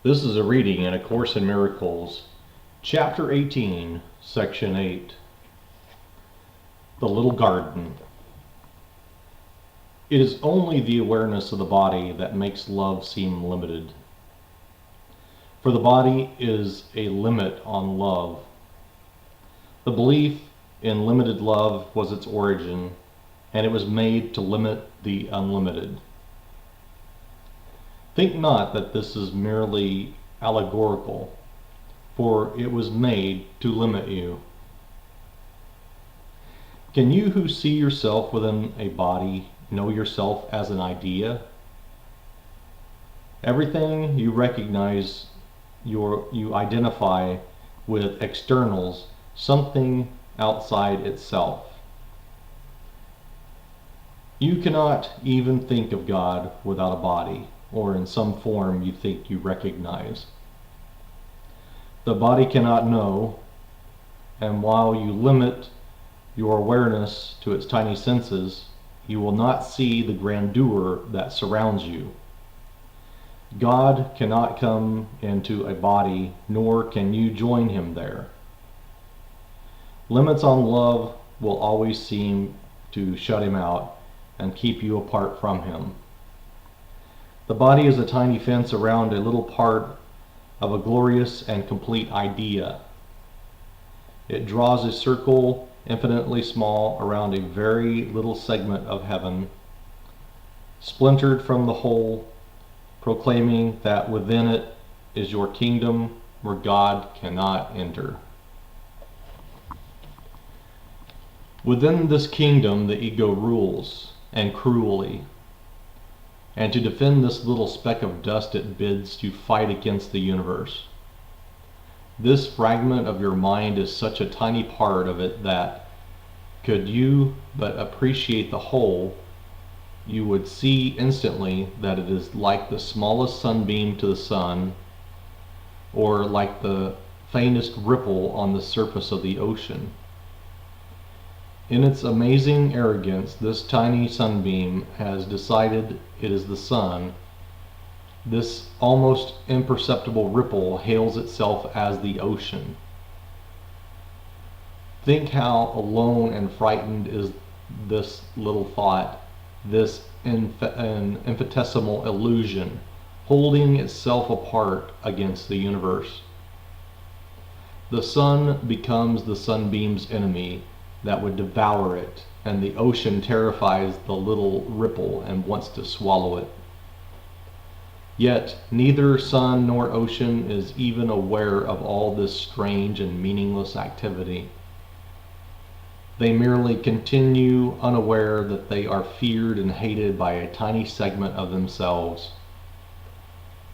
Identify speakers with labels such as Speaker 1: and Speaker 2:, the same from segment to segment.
Speaker 1: This is a reading in A Course in Miracles, Chapter 18, Section 8, The Little Garden. It is only the awareness of the body that makes love seem limited. For the body is a limit on love. The belief in limited love was its origin, and it was made to limit the unlimited. Think not that this is merely allegorical, for it was made to limit you. Can you who see yourself within a body know yourself as an idea? Everything you recognize, you identify with externals, something outside itself. You cannot even think of God without a body, or in some form you think you recognize. The body cannot know, and while you limit your awareness to its tiny senses, you will not see the grandeur that surrounds you. God cannot come into a body, nor can you join him there. Limits on love will always seem to shut him out and keep you apart from him. The body is a tiny fence around a little part of a glorious and complete idea. It draws a circle infinitely small around a very little segment of heaven, splintered from the whole, proclaiming that within it is your kingdom where God cannot enter. Within this kingdom the ego rules, and cruelly. And to defend this little speck of dust it bids you fight against the universe. This fragment of your mind is such a tiny part of it that, could you but appreciate the whole, you would see instantly that it is like the smallest sunbeam to the sun, or like the faintest ripple on the surface of the ocean. In its amazing arrogance, this tiny sunbeam has decided it is the sun. This almost imperceptible ripple hails itself as the ocean. Think how alone and frightened is this little thought, this infinitesimal illusion, holding itself apart against the universe. The sun becomes the sunbeam's enemy that would devour it, and the ocean terrifies the little ripple and wants to swallow it. Yet neither sun nor ocean is even aware of all this strange and meaningless activity. They merely continue unaware that they are feared and hated by a tiny segment of themselves.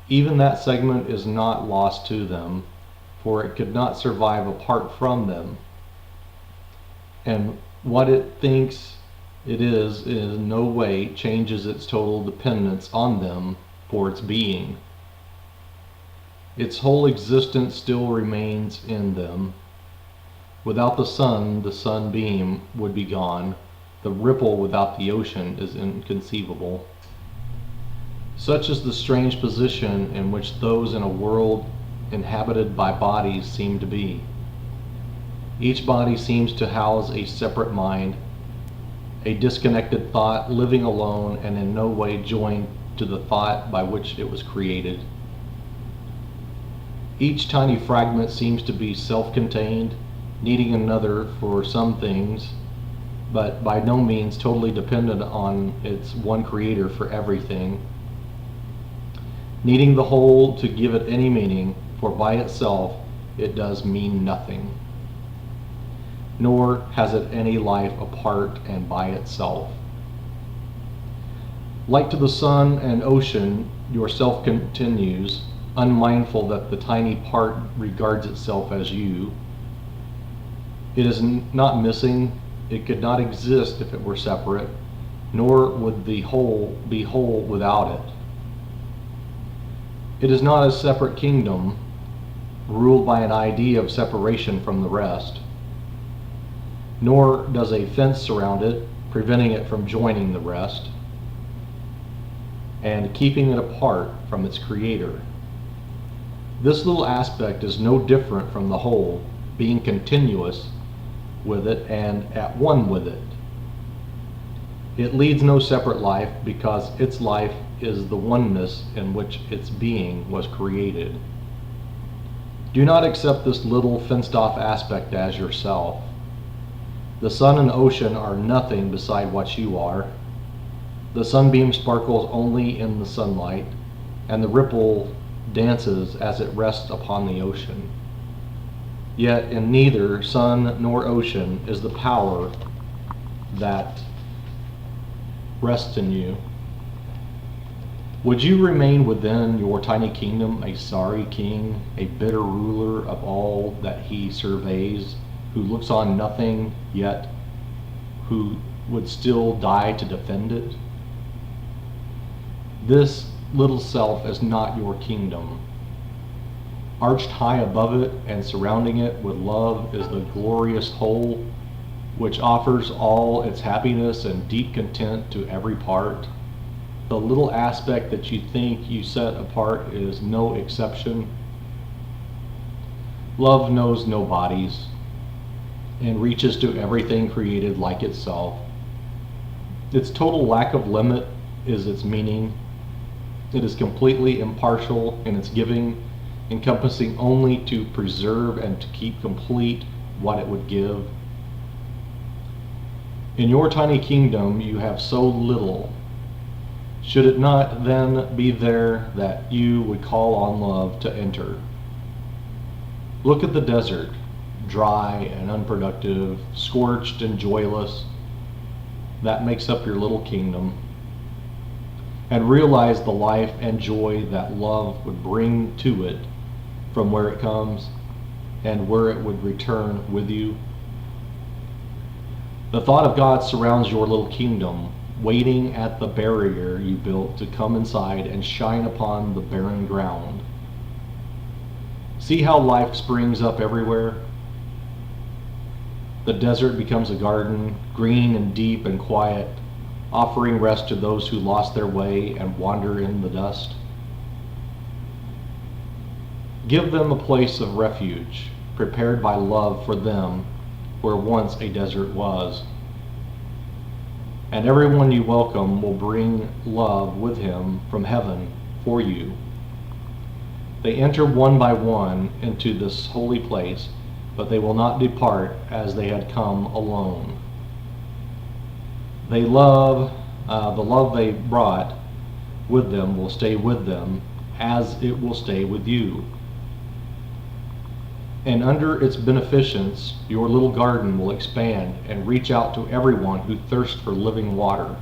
Speaker 1: Even that segment is not lost to them, for it could not survive apart from them. And what it thinks it is in no way changes its total dependence on them for its being. Its whole existence still remains in them. Without the sunbeam would be gone. The ripple without the ocean is inconceivable. Such is the strange position in which those in a world inhabited by bodies seem to be. Each body seems to house a separate mind, a disconnected thought living alone and in no way joined to the thought by which it was created. Each tiny fragment seems to be self-contained, needing another for some things, but by no means totally dependent on its one creator for everything. Needing the whole to give it any meaning, for by itself it does mean nothing. Nor has it any life apart and by itself. Like to the sun and ocean, yourself continues, unmindful that the tiny part regards itself as you. It is not missing, it could not exist if it were separate, nor would the whole be whole without it. It is not a separate kingdom, ruled by an idea of separation from the rest. Nor does a fence surround it, preventing it from joining the rest, and keeping it apart from its creator. This little aspect is no different from the whole, being continuous with it and at one with it. It leads no separate life because its life is the oneness in which its being was created. Do not accept this little fenced-off aspect as yourself. The sun and ocean are nothing beside what you are. The sunbeam sparkles only in the sunlight, and the ripple dances as it rests upon the ocean. Yet in neither sun nor ocean is the power that rests in you. Would you remain within your tiny kingdom a sorry king, a bitter ruler of all that he surveys, who looks on nothing, yet who would still die to defend it? This little self is not your kingdom. Arched high above it and surrounding it with love is the glorious whole, which offers all its happiness and deep content to every part. The little aspect that you think you set apart is no exception. Love knows no bodies and reaches to everything created like itself. Its total lack of limit is its meaning. It is completely impartial in its giving, encompassing only to preserve and to keep complete what it would give. In your tiny kingdom you have so little. Should it not then be there that you would call on love to enter? Look at the desert, dry and unproductive, scorched and joyless, that makes up your little kingdom, and realize the life and joy that love would bring to it from where it comes and where it would return with you. The thought of God surrounds your little kingdom, waiting at the barrier you built to come inside and shine upon the barren ground. See how life springs up everywhere? The desert becomes a garden, green and deep and quiet, offering rest to those who lost their way and wander in the dust. Give them a place of refuge, prepared by love for them, where once a desert was. And everyone you welcome will bring love with him from heaven for you. They enter one by one into this holy place, but they will not depart as they had come alone. The love they brought with them will stay with them as it will stay with you. And under its beneficence, your little garden will expand and reach out to everyone who thirsts for living water,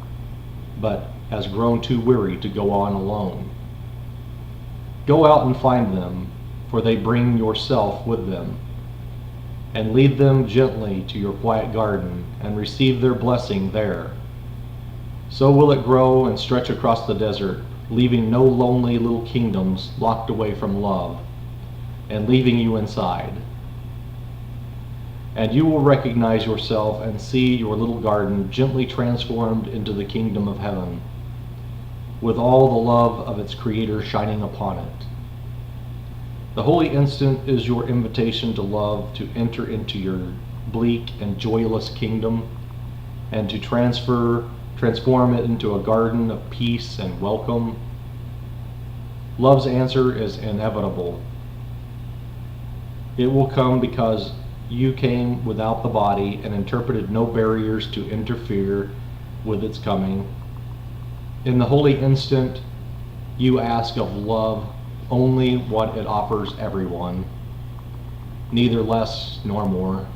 Speaker 1: but has grown too weary to go on alone. Go out and find them, for they bring yourself with them, and lead them gently to your quiet garden and receive their blessing there. So will it grow and stretch across the desert, leaving no lonely little kingdoms locked away from love, and leaving you inside. And you will recognize yourself and see your little garden gently transformed into the kingdom of heaven, with all the love of its creator shining upon it. The holy instant is your invitation to love to enter into your bleak and joyless kingdom, and to transform it into a garden of peace and welcome. Love's answer is inevitable. It will come because you came without the body and interpreted no barriers to interfere with its coming. In the holy instant, you ask of love only what it offers everyone, neither less nor more.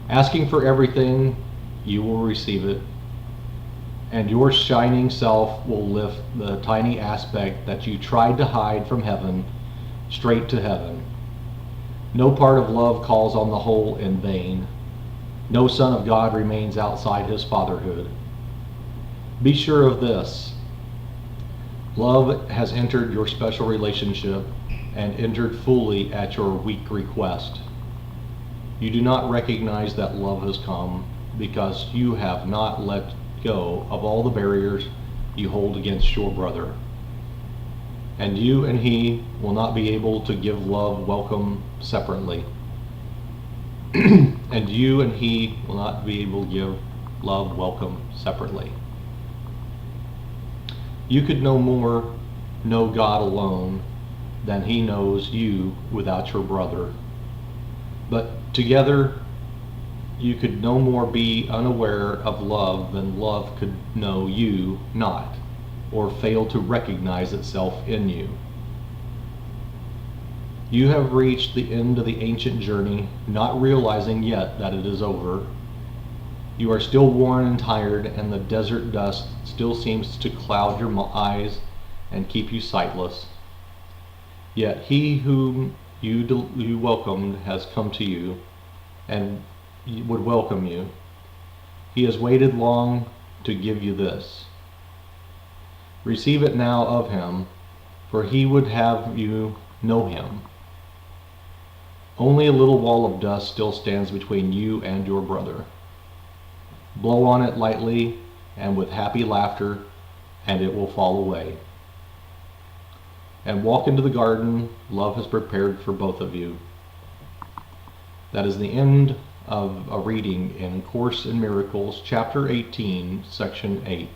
Speaker 1: Asking for everything, you will receive it, and your shining self will lift the tiny aspect that you tried to hide from heaven straight to heaven. No part of love calls on the whole in vain. No son of God remains outside his fatherhood. Be sure of this. Love has entered your special relationship and entered fully at your weak request. You do not recognize that love has come because you have not let go of all the barriers you hold against your brother. and you and he will not be able to give love welcome separately. And you and he will not be able to give love welcome separately. You could no more know God alone than he knows you without your brother. But together you could no more be unaware of love than love could know you not, or fail to recognize itself in you. You have reached the end of the ancient journey, not realizing yet that it is over. You are still worn and tired, and the desert dust still seems to cloud your eyes and keep you sightless. Yet he whom you welcomed has come to you, and would welcome you. He has waited long to give you this. Receive it now of him, for he would have you know him. Only a little wall of dust still stands between you and your brother. Blow on it lightly and with happy laughter, and it will fall away. And walk into the garden love has prepared for both of you. That is the end of a reading in Course in Miracles, Chapter 18, Section 8.